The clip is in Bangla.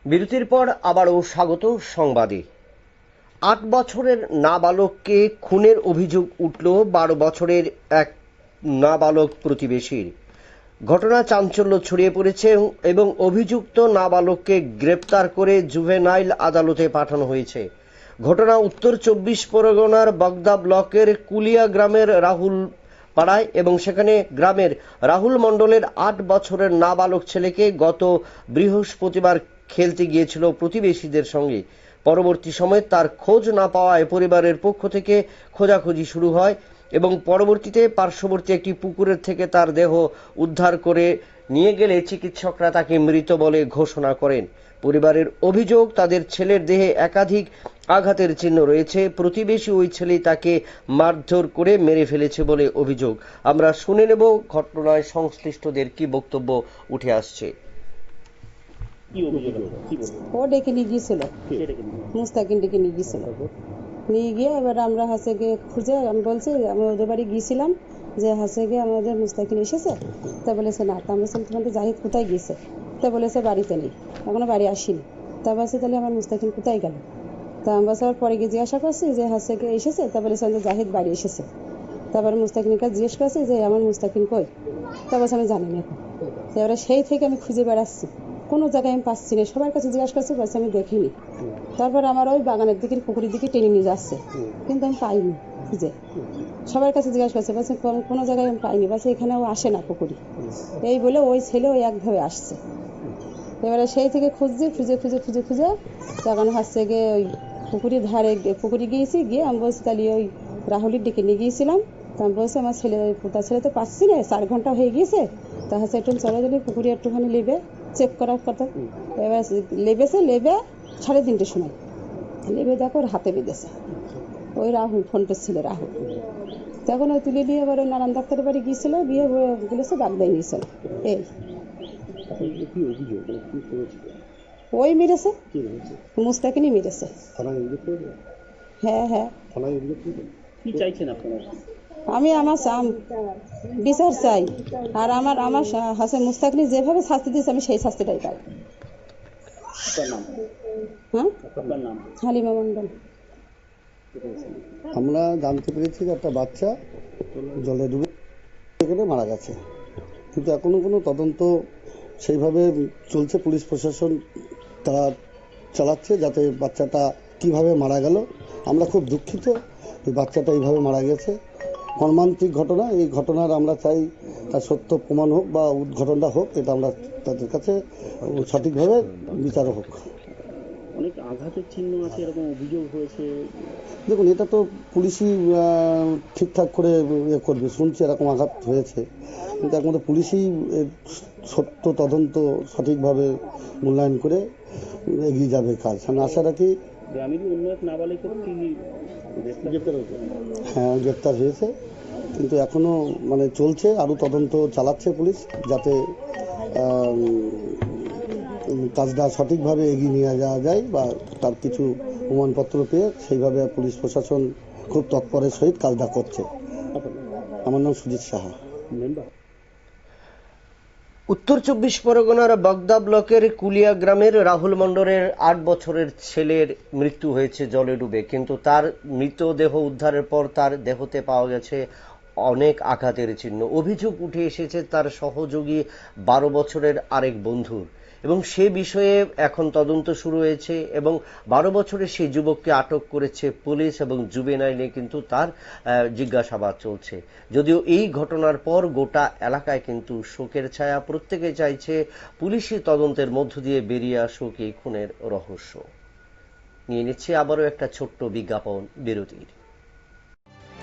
বিরতির পর আবারও স্বাগত সংবাদে। ৮ বছরের নাবালককে খুনের অভিযোগ উঠল ১২ বছরের এক নাবালক প্রতিবেশীর। ঘটনা চাঞ্চল্য ছড়িয়ে পড়েছে এবং অভিযুক্ত নাবালককে গ্রেপ্তার করে জুভেনাইল আদালতে পাঠানো হয়েছে। ঘটনা উত্তর ২৪ পরগনার বাগদা ব্লকের কুলিয়া গ্রামের রাহুল পাড়ায় এবং সেখানে গ্রামের রাহুল মণ্ডলের ৮ বছরের নাবালক ছেলেকে গত বৃহস্পতিবার খেলতে গিয়েছিল প্রতিবেশীদের সঙ্গে। পরবর্তী সময়ে তার খোঁজ না পাওয়ায় পরিবারের পক্ষ থেকে খোঁজাখুঁজি শুরু হয় এবং পরবর্তীতে পার্শ্ববর্তী একটি পুকুরের থেকে তার দেহ উদ্ধার করে নিয়ে গেলে চিকিৎসকরা তাকে মৃত বলে ঘোষণা করেন। পরিবারের অভিযোগ, তাদের ছেলের দেহে একাধিক আঘাতের চিহ্ন রয়েছে। প্রতিবেশী ওই ছেলে তাকে মারধর করে মেরে ফেলেছে বলে অভিযোগ। আমরা শুনে নেব ঘটনায় সংশ্লিষ্টদের কি বক্তব্য উঠে আসছে। ও ডেকে নিয়ে গিয়েছিল, মুস্তাকিন ডেকে নিয়ে গিয়েছিল। নিয়ে গিয়ে এবার আমরা হাসে গিয়ে খুঁজে, আমি বলছি আমি ওদের বাড়ি গিয়েছিলাম যে হাসে গিয়ে আমাদের মুস্তাকিন এসেছে। তা বলেছে না। তা আমি বলছিলাম তোমাদের জাহিদ কোথায় গিয়েছে? তা বলেছে বাড়িতে নেই, এখনো বাড়ি আসিনি। তা বলছে তাহলে আমার মুস্তাকিন কোথায় গেল? তা আমি বলছি আবার পরে গিয়ে জিজ্ঞাসা করছি যে হাসে গিয়ে এসেছে। তা বলেছে যে জাহিদ বাড়ি এসেছে। তারপরে মুস্তাকিনের কাছে জিজ্ঞেস করছি যে আমার মুস্তাকিন কই? তা বলছে আমি জানি না এখন। এবারে সেই থেকে আমি খুঁজে বেড়াচ্ছি, কোনো জায়গায় আমি পাচ্ছি না। সবার কাছে জিজ্ঞাসা করছি, বলছে আমি দেখিনি। তারপর আমার ওই বাগানের দিকে পুকুরের দিকে টেনে নিয়ে যাচ্ছে, কিন্তু আমি পাইনি খুঁজে। সবার কাছে জিজ্ঞাসা করছে, বলছে কোনো জায়গায় আমি পাইনি। বলছে এখানেও আসে না পুকুরি। এই বলে ওই ছেলে ওই একভাবে আসছে। এবারে সেই থেকে খুঁজছি, খুঁজে খুঁজে খুঁজে খুঁজে তখন হচ্ছে গিয়ে ওই পুকুরের ধারে পুকুরে গিয়েছি। গিয়ে আমি বলছি তাহলে ওই রাহুলের ডেকে নিয়ে গিয়েছিলাম। তা আমি বলছি আমার ছেলে পোতা ছেলে তো পাচ্ছি না, ৪ ঘন্টা হয়ে গিয়েছে। তা হচ্ছে একটু চলে গেলে পুকুরে একটুখানি লেবে চেক করার কথা। এবার লেবেছে, লেবে 3:30টার সময় লেবে দেখো ওর হাতে বেঁধেছে। ওই রাহুল ফোনটার ছেলে রাহুল। তখন ওই তুলে নিয়ে এবার ওই নারায়ণ ডাক্তারের বাড়ি গিয়েছিল, গিয়ে বলেছে বাগদায় নিয়েছিল। এই ওই মেরেছে, মুস্তাকিনই মেরেছে। হ্যাঁ হ্যাঁ। আমি আমার বিচার চাই, আর আমার হাসে মুস্তাকিনি যেভাবে শাস্তি দিয়েছে আমি সেই শাস্তিটাই পাই। হ্যাঁ, হালিমা মন্ডল। আমরা জানতে পেরেছি যে একটা বাচ্চা জলে ডুবে মারা গেছে, কিন্তু এখনো কোনো তদন্ত সেইভাবে চলছে। পুলিশ প্রশাসন তারা চালাচ্ছে যাতে বাচ্চাটা কিভাবে মারা গেল। আমরা খুব দুঃখিত এই বাচ্চাটা এইভাবে মারা গেছে, মর্মান্তিক ঘটনা। এই ঘটনার আমরা চাই তার সত্য প্রমাণ হোক বা উদ্ঘটনটা হোক, এটা আমরা তাদের কাছে সঠিকভাবে বিচার হোক। অনেক আঘাতের চিহ্ন আছে এরকম অভিযোগ হয়েছে। দেখুন, এটা তো পুলিশই ঠিকঠাক করে ইয়ে করবে। শুনছি এরকম আঘাত হয়েছে, কিন্তু একমাত্র পুলিশই সত্য তদন্ত সঠিকভাবে মূল্যায়ন করে এগিয়ে যাবে কাজ। আমি আশা রাখি। গ্রামেরই অন্য এক নাবালিকা কি গ্রেপ্তার হয়েছে? হ্যাঁ, গ্রেপ্তার হয়েছে, কিন্তু এখনো চলছে, আরও তদন্ত চালাচ্ছে পুলিশ যাতে কাজটা সঠিকভাবে এগিয়ে নিয়ে যাওয়া যায় বা তার কিছু প্রমাণপত্র পেয়ে সেইভাবে পুলিশ প্রশাসন খুব তৎপরের সহিত কাজটা করছে। আমার নাম সুজিত সাহা। উত্তর ২৪ পরগনার বাগদা ব্লকের কুলিয়া গ্রামের রাহুল মণ্ডলের ৮ বছরের ছেলের মৃত্যু হয়েছে জলে ডুবে, কিন্তু তার মৃতদেহ উদ্ধারের পর তার দেহতে পাওয়া গেছে অনেক আঘাতের চিহ্ন। অভিযোগ উঠে এসেছে তার সহযোগী ১২ বছরের আরেক বন্ধুর, এবং সে বিষয়ে এখন তদন্ত শুরু হয়েছে এবং ১২ বছরের সেই যুবককে আটক করেছে পুলিশ এবং জুভেনাইলে কিন্তু তার জিজ্ঞাসাবাদ চলছে। যদিও এই ঘটনার পর গোটা এলাকায় কিন্তু শোকের ছায়া। প্রত্যেকে চাইছে পুলিশি তদন্তের মধ্য দিয়ে বেরিয়ে আসুক এই খুনের রহস্য। নিয়ে নিচ্ছে আবারও একটা ছোট্ট বিজ্ঞাপন বিরতির।